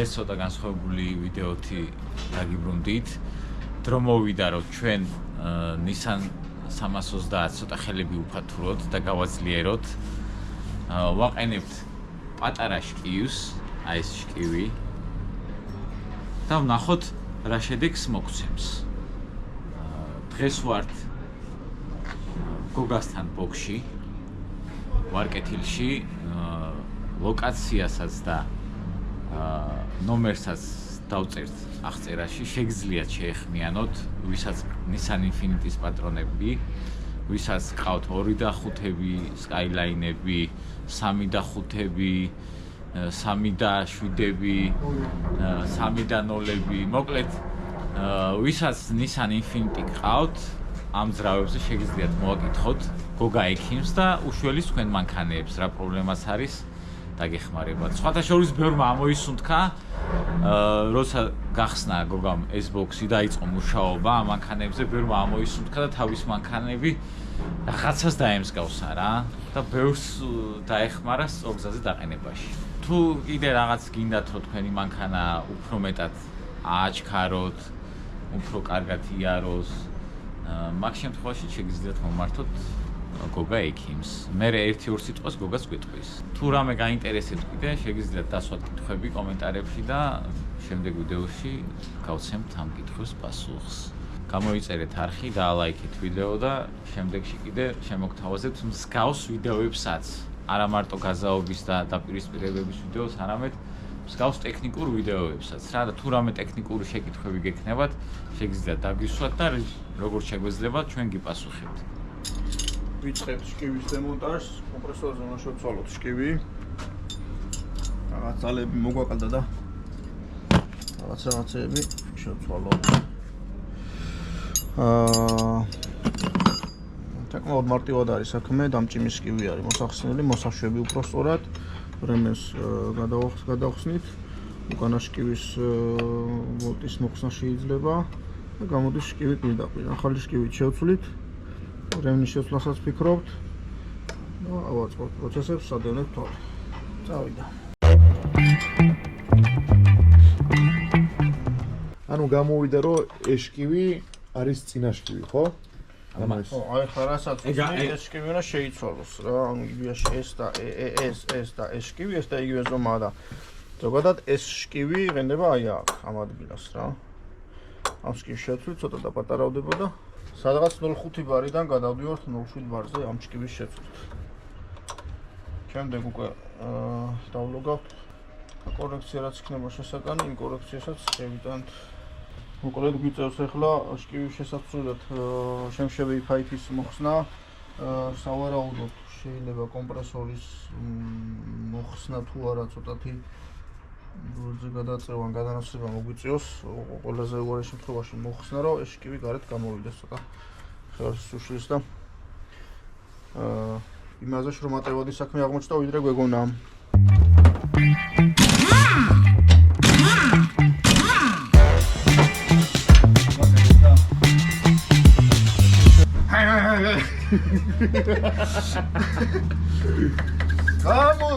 დღეს ცოტა განსხვავებული ვიდეოთი დაგიბრუნდით. დრო მოვიდა რომ ჩვენ Nissan 330 ცოტა ხელები უფათუროთ და გავაძლიეროთ. ვაყენებთ პატარა შკივს, აი ეს შკივი. და ვნახოთ რა შედეგს მოგცემს. დღეს ვართ გოგასთან ბოქში, ვარ კეთილში, ლოკაციასაც და ნომერსაც დავწერთ აღწერაში, შეგიძლიათ შეეხმიანოთ, ვისაც Nissan Infiniti-ის პატრონები, ვისაც ყავთ 2.5-ები, Skyline-ები, 3.5-ები, 3.7-ები, 3.0-ები, მოკლედ, ვისაც Nissan Infiniti ყავთ, ამ ძრავებზე შეგიძლიათ მოაკითხოთ გოგა ექიმს და უშველის თქვენ მანქანეებს, რა პრობლემაც არის დაგეხმარებათ. სხვათა შორის ბევრმა ამოისუნთქა, როცა გახსნა გოგამ ეს ბოქსი დაიწყო მუშაობა ამ მანქანებზე, ბევრმა ამოისუნთქა და თავის მანქანები რაღაცას დაემსგავსა რა და ბევრს დაეხმარა სწორგზაზე დაყენებაში. თუ კიდე რაღაც გინდათ რომ თქვენი მანქანა უფრო მეტად ააჩქაროთ, უფრო კარგად იაროს, მაგ შემთხვევაში შეგიძლიათ მომართოთ გოგა ექიმს. მე 1-2 სიტყვას გოგას გვეტყვის. თუ რამე გაინტერესებთ კიდე, შეგიძლიათ დასვათ კითხვები კომენტარებში და შემდეგ ვიდეოში გავცემთ ამ კითხვის პასუხს. გამოიწერეთ არხი, დაალაიქეთ ვიდეო და შემდეგში კიდე შემოგთავაზებთ მსგავს ვიდეოებსაც. არა მარტო გაზაობის და დაპირისპირებების ვიდეოს, არამედ მსგავს ტექნიკურ ვიდეოებსაც. რა და თუ რამე ტექნიკური შეკითხვები გექნებათ, შეგიძლიათ დაგისვათ და როგორც შეგვეძლება ჩვენ გიპასუხებთ. ვიწყებთ შკივის დემონტაჟს, კომპრესორზე უნდა შევცვალოთ შკივი. რაღაც ძალები მოგვაყალდა და რაღაცეები შევცვალოთ. საკმაოდ მარტივად არის საქმე, დამჭიმის შკივი არის მოსახსნელი, მოსაშვები უფრო სწორად. რემეს გადავხსნით, უკანა შკივის ვოლტის მოხსნა შეიძლება და გამოდის შკივი პირდაპირ. ახალი შკივით შევცვლით. რემნის შეცვლასაც ფიქრობთ და ავაწყობთ პროცესებს, სადევნებთ თვალე. წავიდა. ანუ გამოვიდა რომ ეს შკივი არის წინა შკივი, ხო? ხო, აი ხა რასაც ეს შკივი უნდა შეიცვალოს რა, ანუ იგივეში ეს და ეს შკივი, ეს და იგივე ზომაა და ზოგადად ეს შკივი ღენდება აი აქ, ამ ადგილას რა. ამ შკივს შევცვლით, ცოტა დაპატარავდება და სადღაც 0.5 ბარიდან გადავდივართ 0.7 ბარზე ამ შკივის შეცვლით. შემდეგ უკვე დავლოგავთ კორექცია რაც იქნება შესაძლებელი, იმ კორექციასაც შევიტანთ. მოკლედ გვიწევს ახლა შკივის შესაცვლელად შემშები ფაითის მოხსნა. სავარაუდოდ შეიძლება კომპრესორის მოხსნა თუ არა ცოტათი როზე გადაწევა ან გადანაცვლება მოგვიწევს. ყველაზე უარეს შემთხვევაში მოხსნა, რომ ეს შკივი გარეთ გამოვიდეს ცოტა ხელს უშლის და იმაზე შრომატევადი საქმე აღმოჩნდა ვიდრე გვეგონა.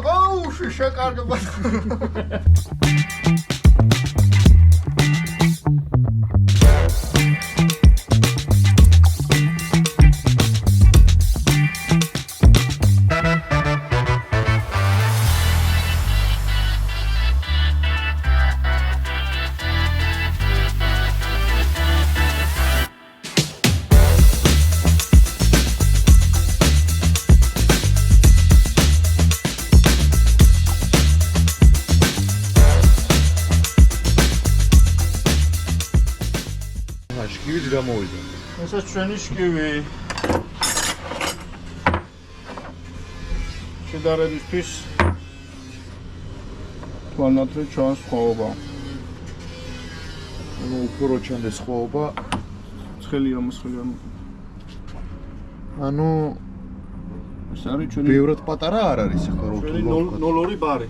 გაუში შეკარგება. შკივიც გამოვიდა. ესაც ჩვენი შკივი. შედარებისთვის თვალნათლივ ჩანს სხვაობა. ანუ უფრო ჩანდეს სხვაობა. ცხელია მოსხელია. ანუ ეს არის ჩვენი ბევრად პატარა არ არის ახლა რო ჩვენი 0.2 ბარი.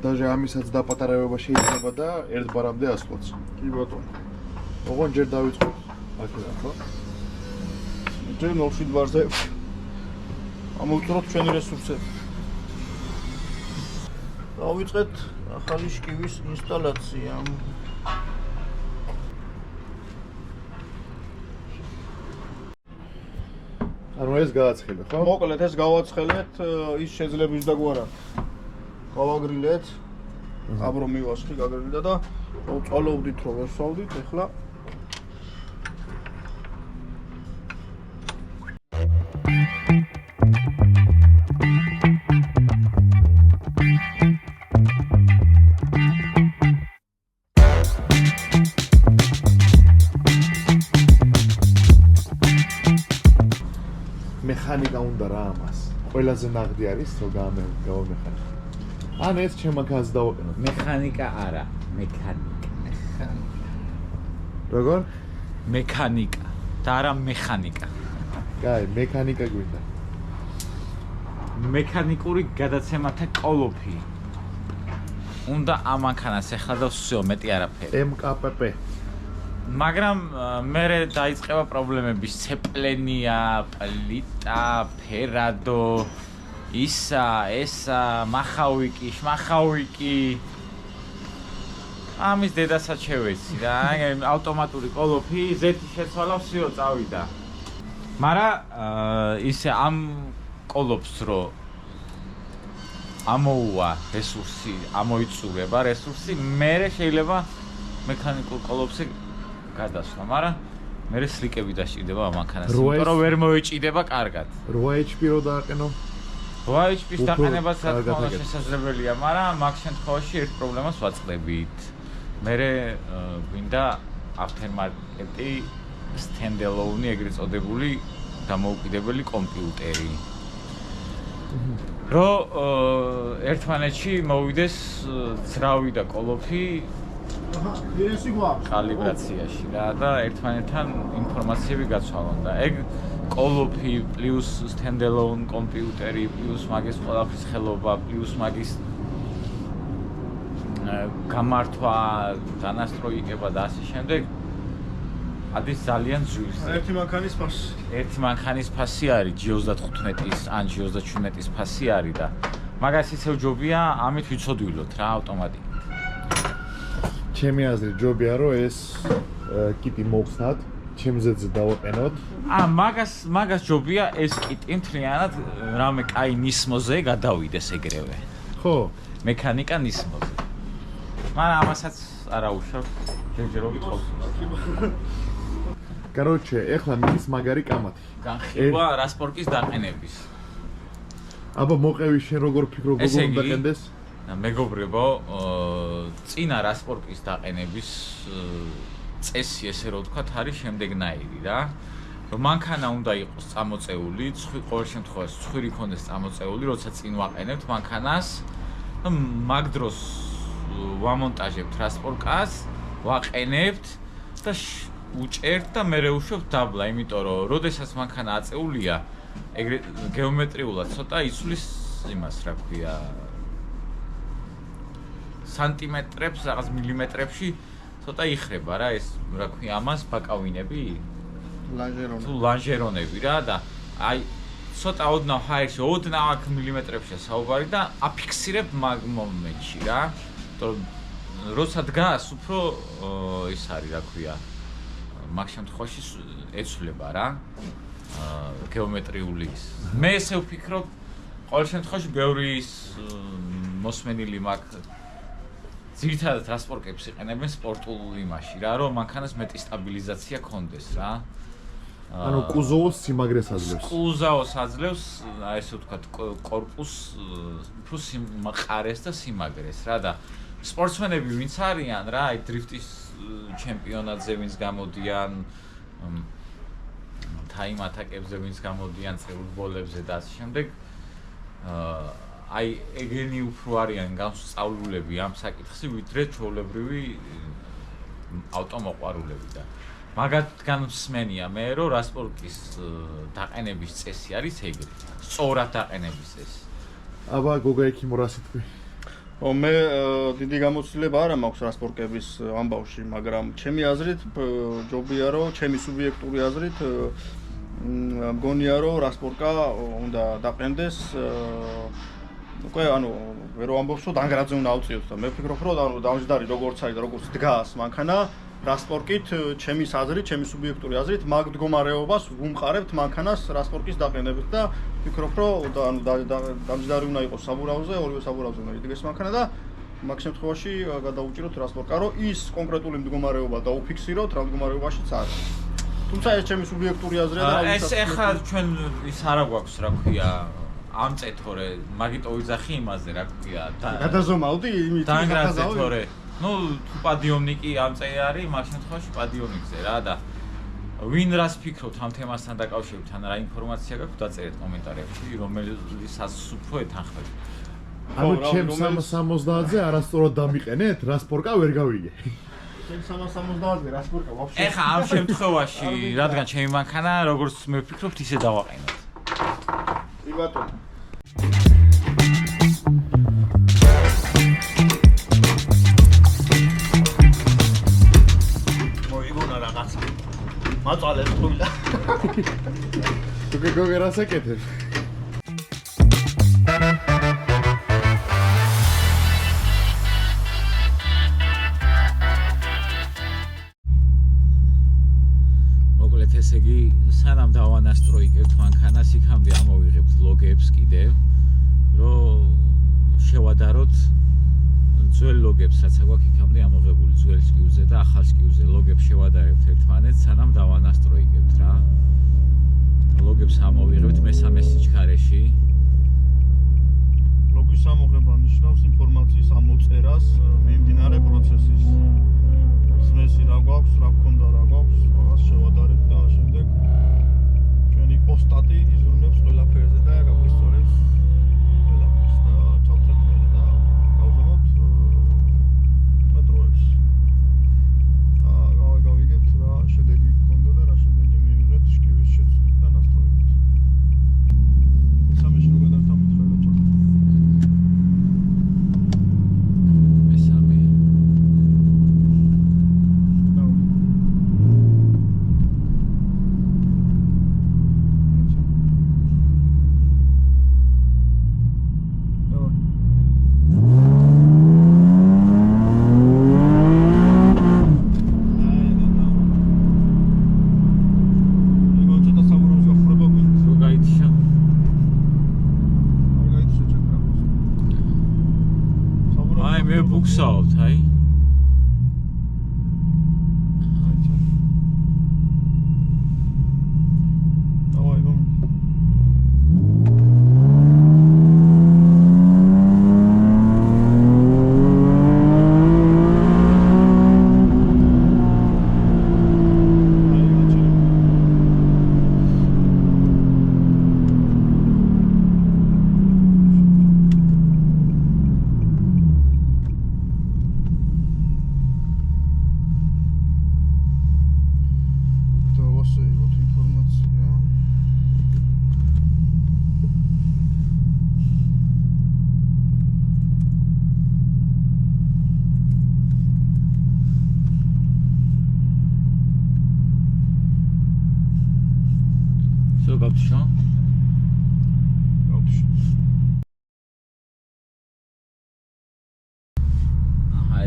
даже ამისაც დაპატარავება შეიძლება და 1 ბარამდე ასვლაც. კი ბატონო. ოღონდ ჯერ დავიწყოთ აქედან, ხო? ჯერ 0.7 ბარზე ამოვწუროთ ჩვენი რესურსები. დავიწყეთ ახალი შკივის ინსტალაცია. ანუ ეს გააცხელე, ხო? მოკლედ ეს გავაცხელეთ, ის შეძლებს დაგვარა. გავაგრილეთ. აბრო მივასხი გაგრილდა და წვალობდით რომ ვესვავდით, ეხლა მექანიკა უნდა რა ამას. ყველაზე ნაღდი არის რომ გავამეხანე. ან ეს ჩემ მანქანას დავაყენო. მექანიკა არა, მექანიკა. როგორ? მექანიკა და არა მექანიკა. კაი, მექანიკა გვინდა. მექანიკური გადაცემათა კოლოფი. უნდა ამ მანქანას ეხლა და всё, მეტი არაფერი. MKPP. მაგრამ მე დაიწყება პრობლემები, ცეპლენია, პლიტა, ფერადო, ესა, მახავიკი, შმახავიკი. ამის დედასაც შევეცი რა, ავტომატური კოლოფი, ზეთი შეცვალა, всё, წავიდა. მაგრამ ისე ამ კოლოფს რო ამოუვა რესურსი, ამოიწურება რესურსი, მე შეიძლება მექანიკურ კოლოფზე გადასვლა, მაგრამ მე სლიკები დასჭირდება ამ მანქანას, იმიტომ რომ ვერ მოეჭიდება კარგად. 8 HP რო დააყენო? 8 HP-ს დაყენებაც რა თქმა უნდა შესაძლებელია, მაგრამ მაგ შემთხვევაში ერთ პრობლემას ვაწყდებით. მე გვინდა aftermarket-ი stand-alone, ეგრეთ წოდებული დამოუკიდებელი კომპიუტერი. რო ერთმანეთში მოვიდეს ძრავი და კოლოფი ესი გვაქვს კალიბრაციაში რა და ერთმანეთთან ინფორმაციები გაცვალონ და ეგ კოლოფი პლუს stand-alone კომპიუტერი პლუს მაგის ყველაფრის ხელობა პლუს მაგის გამართვა, დანასტროიკება და ასე შემდეგ ადის ძალიან ძვირს. ერთი მანქანის ფასი. ერთი მანქანის ფასი არის G35-ის ან G37-ის ფასი არის და მაგას ისევ ჯობია ამით ვიცოდვილოთ რა ავტომატიკით. ჩემი აზრით ჯობია რომ ეს კიტი მოვხსნათ, ჩემზეც დავაყენოთ. მაგას ჯობია ეს კიტი მთლიანად რამე კაი ნისმოზე გადავიდეს ეგრევე. ხო, მექანიკა ნისმოზე. მაგრამ ამასაც არაუშავ ჯერჯერობით ყოფს. Короче, ეხლა მიდის მაგარი კამათი. განხილვა რასპორკის დაყენების. აბა მოყევი შენ როგორ ფიქრობ როგორ უნდა ყენდეს? მეგობრებო, წინა რასპორკის დაყენების წესი ესე რომ ვთქვათ არის შემდეგნაირი რა. რომ მანქანა უნდა იყოს წამოწეული, ყოველ შემთხვევაში ცხვირი იქონდეს წამოწეული, როცა წინ ვაყენებთ მანქანას. მაგ დროს ვამონტაჟებთ რასპორკას, ვაყენებთ და უჭერთ და მერე უშვებთ დაბლა, იმიტომ რომ როდესაც მანქანა აწეულია, ეგრეთ გეომეტრიულად ცოტა იცვლის იმას, რა ქვია, სანტიმეტრებს, რაღაც მილიმეტრებში ცოტა იხრება რა ეს, რა ქვია, ამას ბაკავინები, ლანჟერონები რა და აი ცოტა ოდნავ ჰაერში, ოდნავ აქ მილიმეტრებშია საუბარი და აფიქსირებ მაგ მომენტში რა. როცა დგას, უფრო ის არის, რა ქვია, მაგ შემთხვევაში ეცვლება რა. გეომეტრიული ის. მე ესე ვფიქრობ, ყოველ შემთხვევაში ბევრი ის მოსმენილი მაქვს ძირითადად ტრანსპორტებს იყენებენ სპორტულ იმაში რა, რომ მანქანას მეტი სტაბილიზაცია ქონდეს რა. ანუ კუზოვოს სიმაგრეს აძლევს. კუზოვოს აძლევს, აი ესე ვთქვათ, კორპუსს უფრო სიმყარეს და სიმაგრეს რა და სპორტსმენები ვინც არიან რა, აი დრიფტის ჩემპიონატზე ვინც გამოდიან, time attack-ებზე ვინც გამოდიან, წევრბოლებზე და ასე შემდეგ. აი ეგენი უფრო არიან განსწავლულები ამ საკითხზე, ვიდრე ჩვეულებრივი ავტომოყვარულები და მაგათგან მსმენია მე, რომ რასპორკის დაყენების წესი არის ეგრე, სწორად დაყენების წესი. აბა გოგა ექიმო რა სიტყვი? მე დიდი გამოცდილება არ მაქვს რასპორკების ამბავში, მაგრამ ჩემი აზრით ჯობია რომ ჩემი სუბიექტური აზრით მგონია რომ რასპორკა უნდა დაყენდეს უკვე ანუ ვერ ვამბობს რომ დანგრადზე უნდა ავწიოთ და მე ვფიქრობ რომ ანუ დამჯდარი როგორც არის და როგორც დგას მანქანა რასპორტით ჩემის აზრით, ჩემი სუბიექტური აზრით მაგ მდგომარეობას ვუმყარებთ მანქანას რასპორტის დაყენებით და ვფიქრობ რომ ანუ დამჯდარი უნდა იყოს საბურავზე, ორივე საბურავზე უნდა იდგეს მანქანა და მაგ შემთხვევაში გადაუჭიროთ რასპორტკა რომ ის კონკრეტული მდგომარეობა დაუფიქსიროთ რა მდგომარეობაშიც არის. თუმცა ეს ჩემი სუბიექტური აზრია და ეს ეხლა ჩვენ ის არა გვაქვს რა ქვია ამწე თორე მაგიტო ვიძახი იმაზე რა ქვია გადაზომავდი იმით დანგრადზე თორე ნუ თუ პადიომნიკი ამწე არის მაგ შემთხვევაში პადიომნიკზე რა და ვინ რას ფიქრობთ ამ თემასთან დაკავშირებით ან რა ინფორმაცია გაქვთ დაწერეთ კომენტარებში რომელსაც უფრო ეთანხმებით ანუ ჩემს 370-ზე არასწორად დამიყენეთ რასპორტკა ვერ გავიგე ჩემს 370-ზე რასპორტკა ვაფშე ეხა ამ შემთხვევაში რადგან ჩემი მანქანა როგორც მე ვფიქრობთ ისე დავაყენოთ ბატონო მოიგონა რაღაცა მაწალეს ხულა თუ გეგერას აკეთებ მოკლედ ესე იგი სანამ დავანასტროიკებთ მანქანას იქამდე ამოვიღებთ ლოგებს კიდევ რომ შევადაროთ ძველ ლოგებს რაც აგვაქვს იქამდე ამოღებული ძველ სკიუზე და ახალ სკიუზე ლოგებს შევადარებთ ერთმანეთს სანამ დავანასტროიკებთ რა ლოგებს ამოვიღებთ მესამე სიჩქარეში ლოგის ამოღება ნიშნავს ინფორმაციის ამოწერას მიმდინარე პროცესის სმესი რა გვაქვს რა გქონდა რა გვაქვს რაღაც შევადარებთ და შემდეგ ჩვენი პოსტატი იზრუნებს ყველაფერზე და გაგვისწორებს ყველაფერს და ჩავწერთ მერე და გავზომოთ პატროებს და გავიგებთ რა შედეგი გქონდა და რა შედეგი მივიღეთ შკივის შეცვლით და ნასტროებით მესამეში რო გადავთა მითხრა და ჩავწერთ ბუქსავთ აი დავაი რომ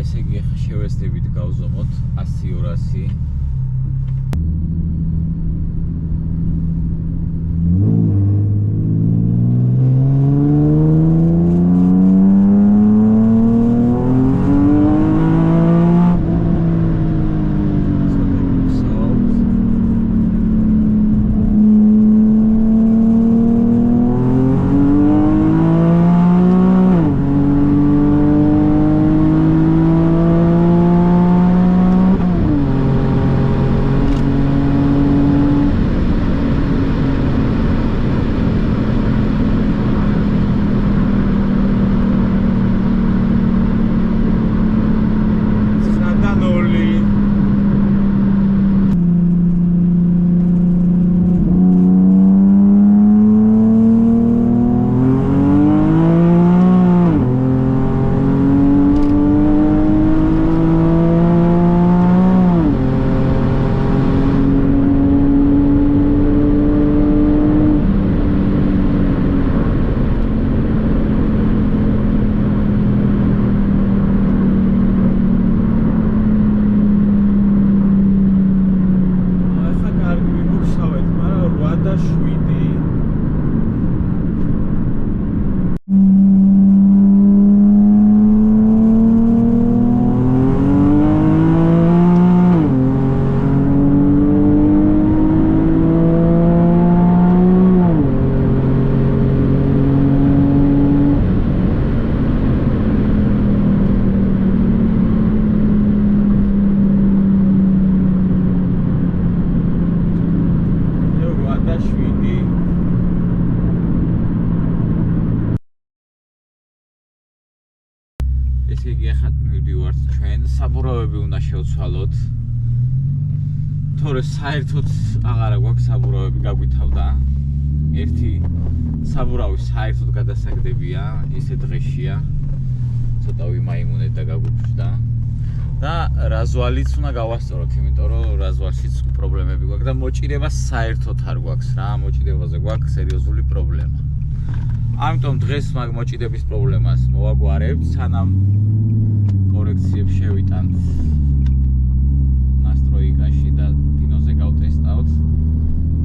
ესე იგი ახლა შევეცდებით გავზომოთ 100-200 მივდივართ ჩვენ საბურავები უნდა შევცვალოთ თორე საერთოდ აღარა გვაქვს საბურავები გაგვითავდა ერთი საბურავი საერთოდ გადასაგდებია ისე დღეშია ცოტა ვიმაიმუნეთ და გაგუფშდა და რაზვალიც უნდა გავასწოროთ იმიტომ რომ რაზვალშიც პრობლემები გვაქვს და მოჭიდება საერთოდ არ გვაქვს რა მოჭიდებაზე გვაქვს სერიოზული პრობლემა ამიტომ დღეს მაგ მოჭიდების პრობლემას მოვაგვარებთ სანამ კორექციებს შევიტანთ ნასტროიკაში და დინოზე გავტესტავთ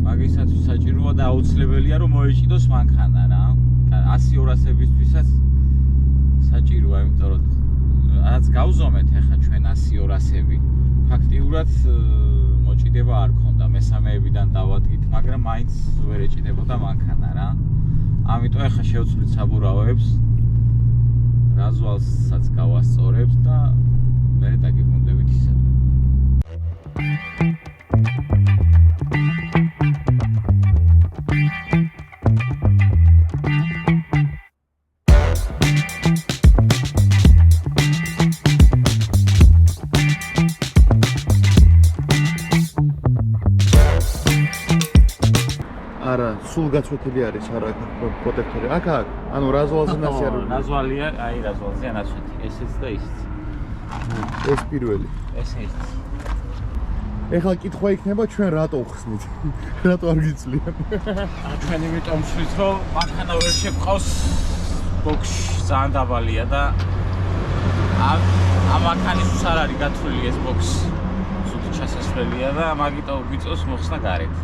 მაგისათვის საჭიროა და აუცილებელია რომ მოეჭიდოს მანქანა რა 100-200-ისთვისაც საჭიროა იმიტომ რომ რაც გავზომეთ ახლა ჩვენ 100-200-ები ფაქტიურად მოჭიდება არ ქონდა მესამეებიდან დავადგით მაგრამ მაინც ვერ ეჭიდებოდა მანქანა რა ამიტომ ახლა შევცვლით საბურავებს რაზვალსაც გავასწორებთ და მე დაგიბრუნდებით ისევ არა, სულ გაწვეთილი არის არა პროტექტორი. აქ ანუ რაზვალზე ნაცი არ არის. რაზვალია, აი რაზვალზე ნაცვეთი. ესეც და ისიც. ეს პირველი. ეს ის. ეხლა კითხვა იქნება ჩვენ რატო ხსნით? რატო არ გიწლიან? ჩვენ იმიტომ ვშლით რომ მანქანა ვერ შეყავს ბოქსში ძალიან დაბალია და ამ მანქანის არ არის გათვლილი ეს ბოქსი. ზუსტ ჩასასვლელია და მაგიტომ გვიწევს მოხსნა გარეთ.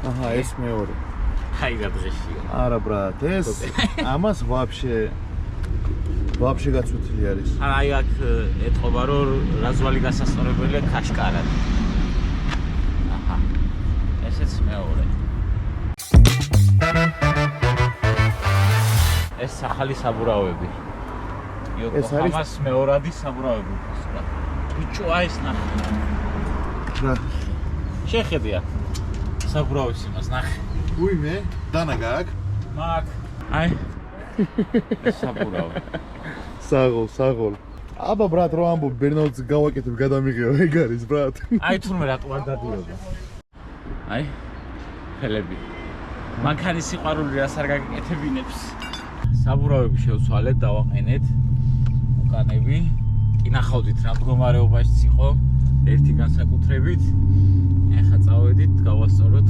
აჰა, ეს მეორე. აი რა დღეშია. არა ბრატ, ეს ამას ვაფშე გაწვეთილი არის. აი აქ ეთყობა რომ რაზვალი გასასწორებელია ქაშკარად. აჰა. ესეც მეორე. ეს ახალი საბურავები. ეს არის ამას მეორადი საბურავები გვაქვს რა. ბიჭო აი ეს ნახე. რა? შეხედე აქ. საბურავის იმას ნახე. უიმე, დანა გააკ? მაგ. აი. ეს საბურავი. საღოლ. აბა ბრატ, რო ამბობ ბერნაუდს გავაკეთებ, გადამიღეო, ეგ არის ბრატ. აი თურმე რატო არ დადიოდა. აი. ხელები. მანქანის სიყვარული რას არ გაგიკეთებინებს. საბურავები შევცვალეთ, დავაყენეთ. უკანები. კი ნახავდით რა მდგომარეობაშიც იყო. ერთი განსაკუთრებით. ეხლა წავედით, გავასწოროთ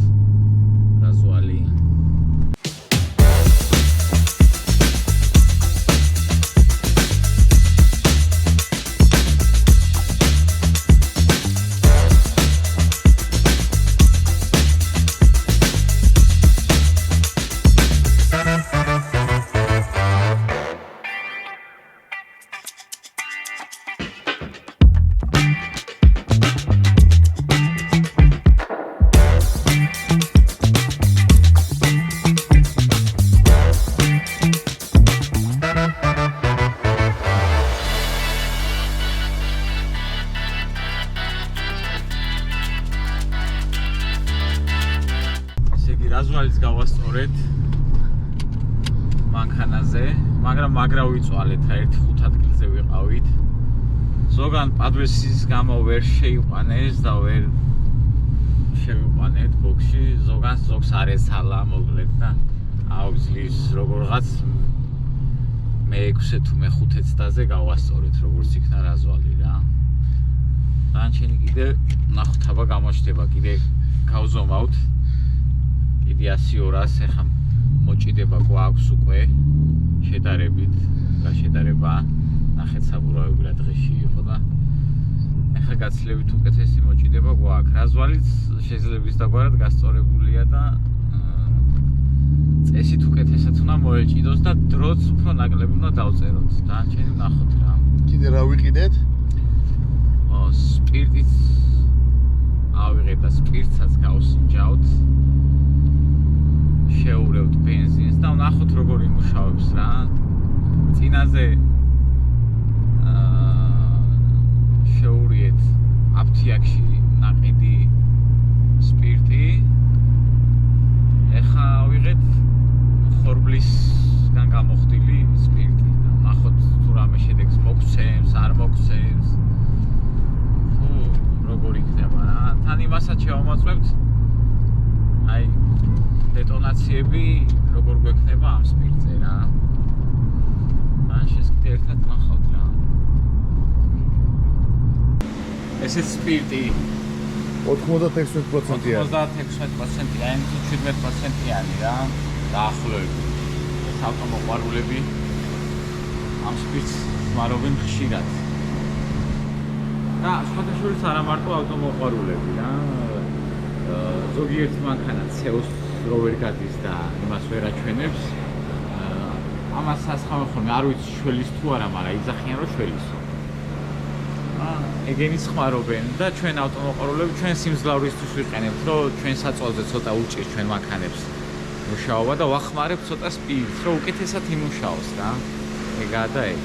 რაზვალი. რაზვალის გავასწორეთ მანქანაზე, მაგრამ მაგრა ვიწვალეთ, ერთი 5 ადგილზე ვიყავით. ზოგან პადვესის გამო ვერ შეიყვანეს და ვერ შევიყვანეთ ბოქსში, ზოგან ზოგს არ ეცალა მოკლედ და აუგზლის როგორღაც მე-6 თუ მე-5 ცდაზე გავასწორეთ, როგორც იქნა რაზვალი რა. დანარჩენი კიდე ნახოთ აბა გამოჩდება, კიდე გავზომავთ. კიდე 100-200 ეხა მოჭიდება გვაქვს უკვე შედარებით და შედარება ნახეთ საბურავები რა დღეში იყო და ეხა გაცილებით უკეთესი მოჭიდება გვაქვს. რაზვალიც შეიძლება დაგვარად გასწორებულია და წესით უკეთესად უნდა მოეჭიდოს და დროც უფრო ნაკლები უნდა დავწეროთ. დანარჩენი ვნახოთ რა. კიდე რა ვიყიდეთ? სპირტიც ავიღეთ და სპირტსაც გავსინჯავთ. შეურევთ ბენზინს და ვნახოთ როგორ იმუშავებს რა. წინაზე შეურიეთ აფთიაქში ნაყიდი სპირტი. ეხა ავიღეთ ხორბლისგან გამოხდილი გულისხმობთ აი დეტონაციები როგორ გვექნება ამ სპირტზე რა. ან შესკიდე ერთად ნახავთ რა. ესეც სპირტი 96%-ია. 96%-ია, ან 17%-იანი რა, დაახლოებით. ეს ავტომოყვარულები ამ სპირტს ხმარობენ ხშირად. და სხვადასხვა არა მარტო ავტომოყვარულები რა. ზოგიერთი მანქანა CO-ს რო ვერ გადის და იმას ვერ აჩვენებს. ამას ასხამენ ხოლმე, არ ვიცი შველის თუ არა, მაგრამ იძახიან რომ შველისო. ეგენიც ხმარობენ და ჩვენ ავტომოყვარულები ჩვენ სიმძლავრისთვის ვიყენებთ, რომ ჩვენ საწოლზე ცოტა უჭირს ჩვენ მანქანებს მუშაობა და ვახმარებთ ცოტა სპირტს, რომ უკეთესად იმუშაოს რა. ეგაა და ეგ.